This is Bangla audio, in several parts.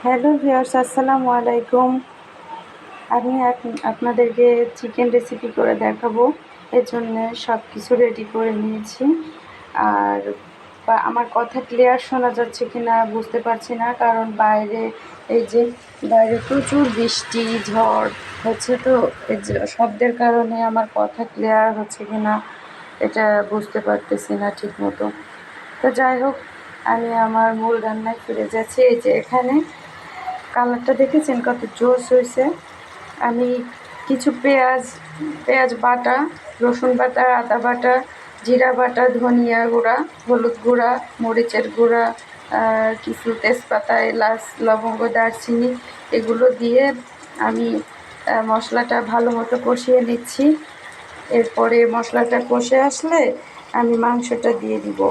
হ্যালো ভিউয়ার্স, আসসালামু আলাইকুম। আমি আপনাদেরকে চিকেন রেসিপি করে দেখাবো। এর জন্য সব কিছু রেডি করে নিয়েছি। আর আমার কথা ক্লিয়ার শোনা যাচ্ছে কি না বুঝতে পারছি না, কারণ বাইরে প্রচুর বৃষ্টি ঝড় হচ্ছে, তো এই যে শব্দের কারণে আমার কথা ক্লিয়ার হচ্ছে কি না এটা বুঝতে পারতেছি না ঠিক মতো। তো যাই হোক, আমি আমার মূল রান্নায় ফিরে যাচ্ছি। এই যে এখানে কালারটা দেখেছেন কত জোস হয়েছে। আমি কিছু পেঁয়াজ বাটা, রসুন বাটা, আদা বাটা, জিরা বাটা, ধনিয়া গুঁড়া, হলুদ গুঁড়া, মরিচের গুঁড়া, আর কিছু তেজপাতা, এলাচ, লবঙ্গ, দারচিনি এগুলো দিয়ে আমি মশলাটা ভালো মতো কষিয়ে নিচ্ছি। এরপরে মশলাটা কষে আসলে আমি মাংসটা দিয়ে দিব।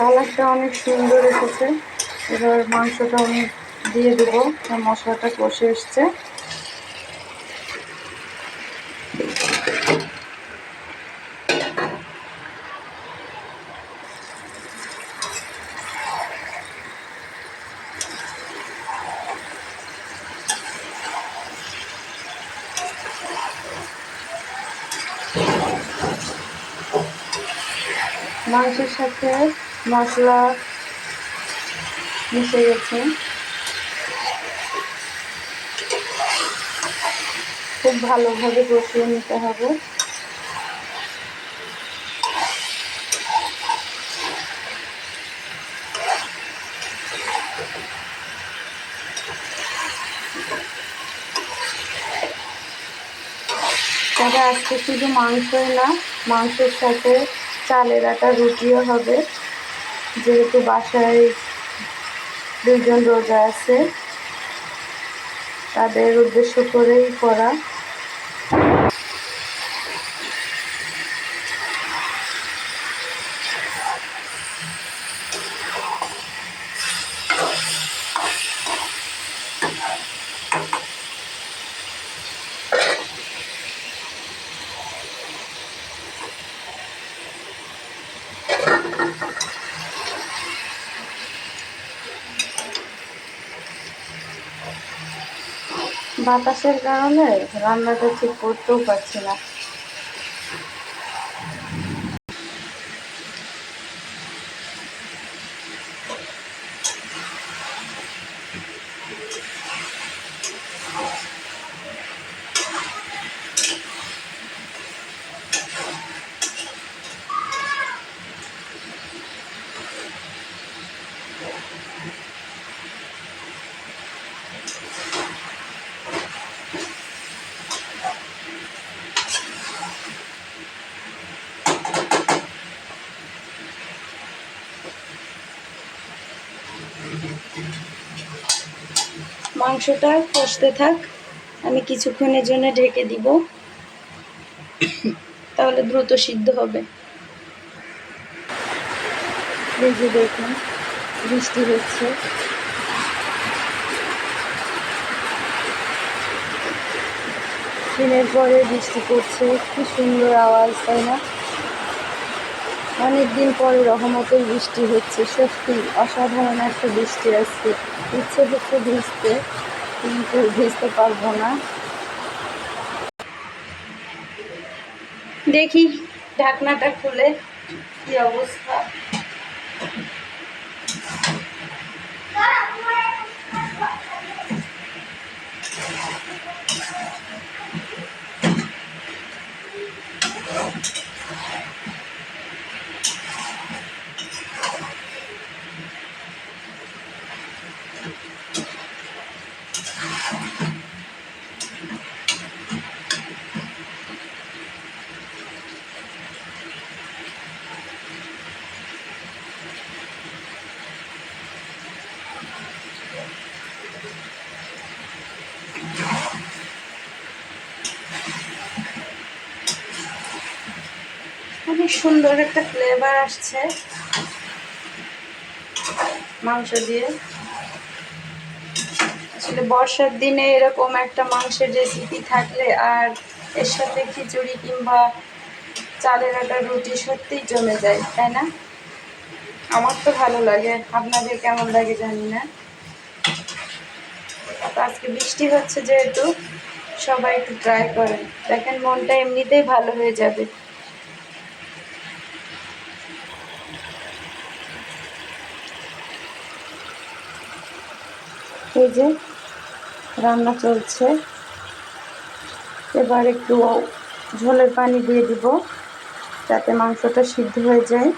কালারটা অনেক সুন্দর এসেছে। এবার মাংসটা আমি দিয়ে দেবো। মশলাটা কষে এসছে। মাংসের সাথে মশলা মিশে গেছে। খুব ভালোভাবে কষিয়ে নিতে হবে। তবে আজকে শুধু মাংসই না, মাংসের সাথে চালের আটা রুটিও হবে, যেহেতু বাসায় 2জন রোজা আছে, তাদের উদ্দেশ্য করেই করা। বাতাসের কারণে রান্নাটা ঠিক করতেও পারছি না। মাংসটা কষতে থাক, আমি কিছুক্ষণের জন্য ঢেকে দিব, তাহলে দ্রুত সিদ্ধ হবে। এই যে দেখুন, বৃষ্টি হচ্ছে। দিনের পরে বৃষ্টি পড়ছে, কি সুন্দর আওয়াজ, তাই না? অনেকদিন পরে রহমতের বৃষ্টি হচ্ছে, সত্যি অসাধারণ একটা বৃষ্টি আজকে। ইচ্ছে হচ্ছে ভিজতে, কিন্তু ভিজতে পারবো না। দেখি ঢাকনাটা খুলে কি অবস্থা। অনেক সুন্দর একটা ফ্লেভার আসছে মাংস দিয়ে। আসলে বর্ষার দিনে এরকম একটা মাংসের রেসিপি থাকলে আর এর সাথে খিচুড়ি কিংবা চালের আটার রুটি সত্যিই জমে যায়, তাই না? আমার তো ভালো লাগে, আপনাদের কেমন লাগে জানি না। তো আজকে বৃষ্টি হচ্ছে যেহেতু সবাই একটু ট্রাই করেন, দেখেন মনটা এমনিতেই ভালো হয়ে যাবে। এই যে রান্না চলছে, এবার একটু ঝোলের পানি দিয়ে দিব যাতে মাংসটা সিদ্ধ হয়ে যায়।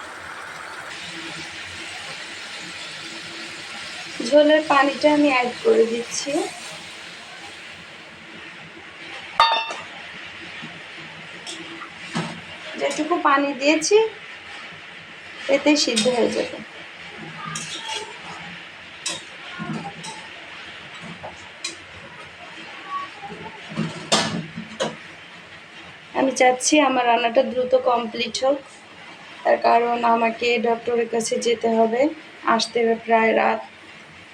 ঝোলের পানিটা আমি অ্যাড করে দিচ্ছি। যেটুকু পানি দিয়েছি এতেই সিদ্ধ হয়ে যাবে। আমি চাচ্ছি আমার রান্নাটা দ্রুত কমপ্লিট হোক, তার কারণ আমাকে ডক্টরের কাছে যেতে হবে, আসতে প্রায় রাত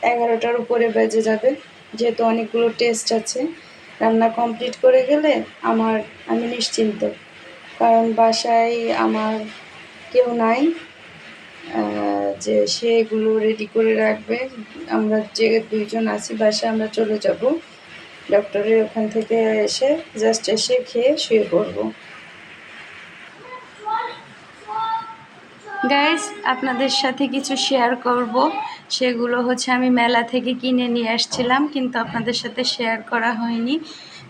11টার উপরে বেজে যাবে, যেহেতু অনেকগুলো টেস্ট আছে। রান্না কমপ্লিট করে গেলে আমি নিশ্চিন্ত, কারণ বাসায় আমার কেউ নাই যে সেগুলো রেডি করে রাখবে। আমরা যে দুইজন আছি বাসায়, আমরা চলে যাব ডক্টরের ওখান থেকে এসে জাস্ট এসে খেয়ে শুয়ে পড়বো। গাইস, আপনাদের সাথে কিছু শেয়ার করব, সেগুলো হচ্ছে আমি মেলা থেকে কিনে নিয়ে আসছিলাম, কিন্তু আপনাদের সাথে শেয়ার করা হয়নি।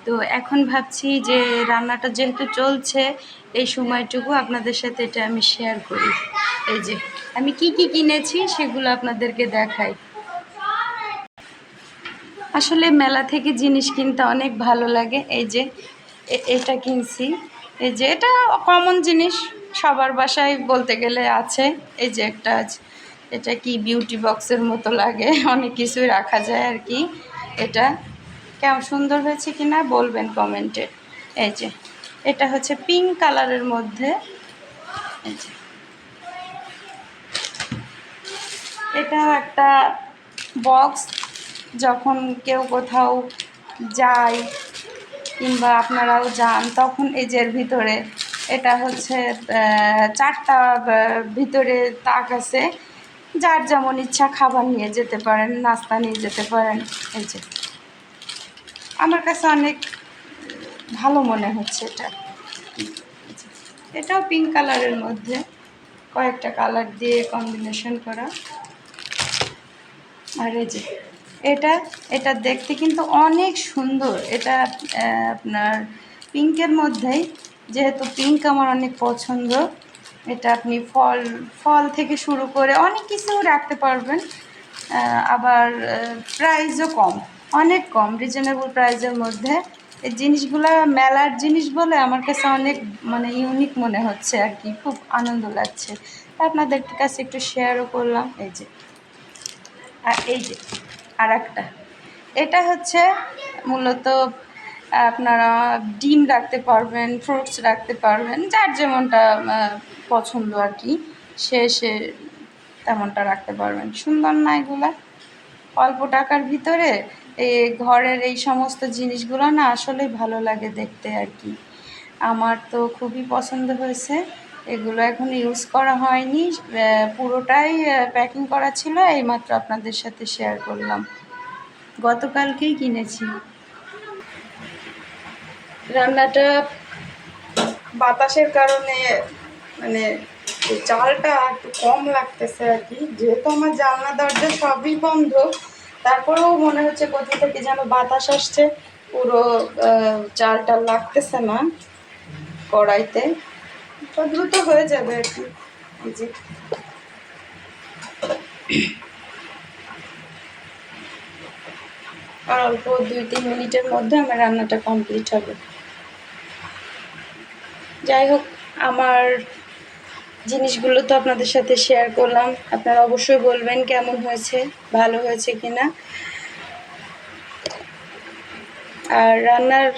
তো এখন ভাবছি যে রান্নাটা যেহেতু চলছে, এই সময়টুকু আপনাদের সাথে এটা আমি শেয়ার করি। এই যে আমি কি কি কিনেছি সেগুলো আপনাদেরকে দেখাই। আসলে মেলা থেকে জিনিস কিনতে অনেক ভালো লাগে। এই যে এটা কিনছি, এই যে এটা কমন জিনিস, সবার বাসায় বলতে গেলে আছে। এই যে একটা এটা কি বিউটি বক্সের মতো লাগে, অনেক কিছুই রাখা যায় আর কি। এটা কেমন সুন্দর হয়েছে কিনা বলবেন কমেন্টে। এই যে এটা হচ্ছে পিঙ্ক কালারের মধ্যে। এই যে এটা একটা বক্স, যখন কেউ কোথাও যায় কিংবা আপনারাও যান তখন এই যে ভিতরে এটা হচ্ছে 4টা ভিতরে তাক আছে, যার যেমন ইচ্ছা খাবার নিয়ে যেতে পারেন, নাস্তা নিয়ে যেতে পারেন। এই যে আমার কাছে অনেক ভালো মনে হচ্ছে এটা। এটাও পিঙ্ক কালারের মধ্যে, কয়েকটা কালার দিয়ে কম্বিনেশন করা। আর এই যে এটা এটা দেখতে কিন্তু অনেক সুন্দর। এটা আপনার পিঙ্কের মধ্যেই, যেহেতু পিঙ্ক আমার অনেক পছন্দ। এটা আপনি ফল ফল থেকে শুরু করে অনেক কিছু রাখতে পারবেন। আবার প্রাইসও কম, অনেক কম, রিজনেবল প্রাইসের মধ্যে। এই জিনিসগুলো মেলার জিনিস বলে আমার কাছে অনেক মানে ইউনিক মনে হচ্ছে আর কি, খুব আনন্দ লাগছে। আপনাদের কাছে একটু শেয়ারও করলাম। এই যে আর এই যে আর একটা, এটা হচ্ছে মূলত আপনারা ডিম রাখতে পারবেন, ফ্রুটস রাখতে পারবেন, যার যেমনটা পছন্দ আর কি, সে তেমনটা রাখতে পারবেন। সুন্দর না এগুলা? অল্প টাকার ভিতরে এই ঘরের এই সমস্ত জিনিসগুলো না আসলে ভালো লাগে দেখতে আর কি। আমার তো খুবই পছন্দ হয়েছে। এগুলো এখন ইউজ করা হয়নি, পুরোটাই প্যাকিং করা ছিল, এইমাত্র আপনাদের সাথে শেয়ার করলাম, গতকালকেই কিনেছি। রান্নাটা বাতাসের কারণে মানে চালটা একটু কম লাগতেছে আর কি, যেহেতু আমার জানলা দরজা সবই বন্ধ, তারপরেও মনে হচ্ছে কোথা থেকে যেন বাতাস আসছে, পুরো চালটা লাগতেছে না কড়াইতে। তো দ্রুত হয়ে যাবে আর কি। এই যে আর অল্প 2-3 মিনিটের মধ্যে আমার রান্নাটা কমপ্লিট হবে। যাই হোক, আমার জিনিসগুলো তো আপনাদের সাথে শেয়ার করলাম, আপনারা অবশ্যই বলবেন কেমন হয়েছে, ভালো হয়েছে কিনা। আর রান্নার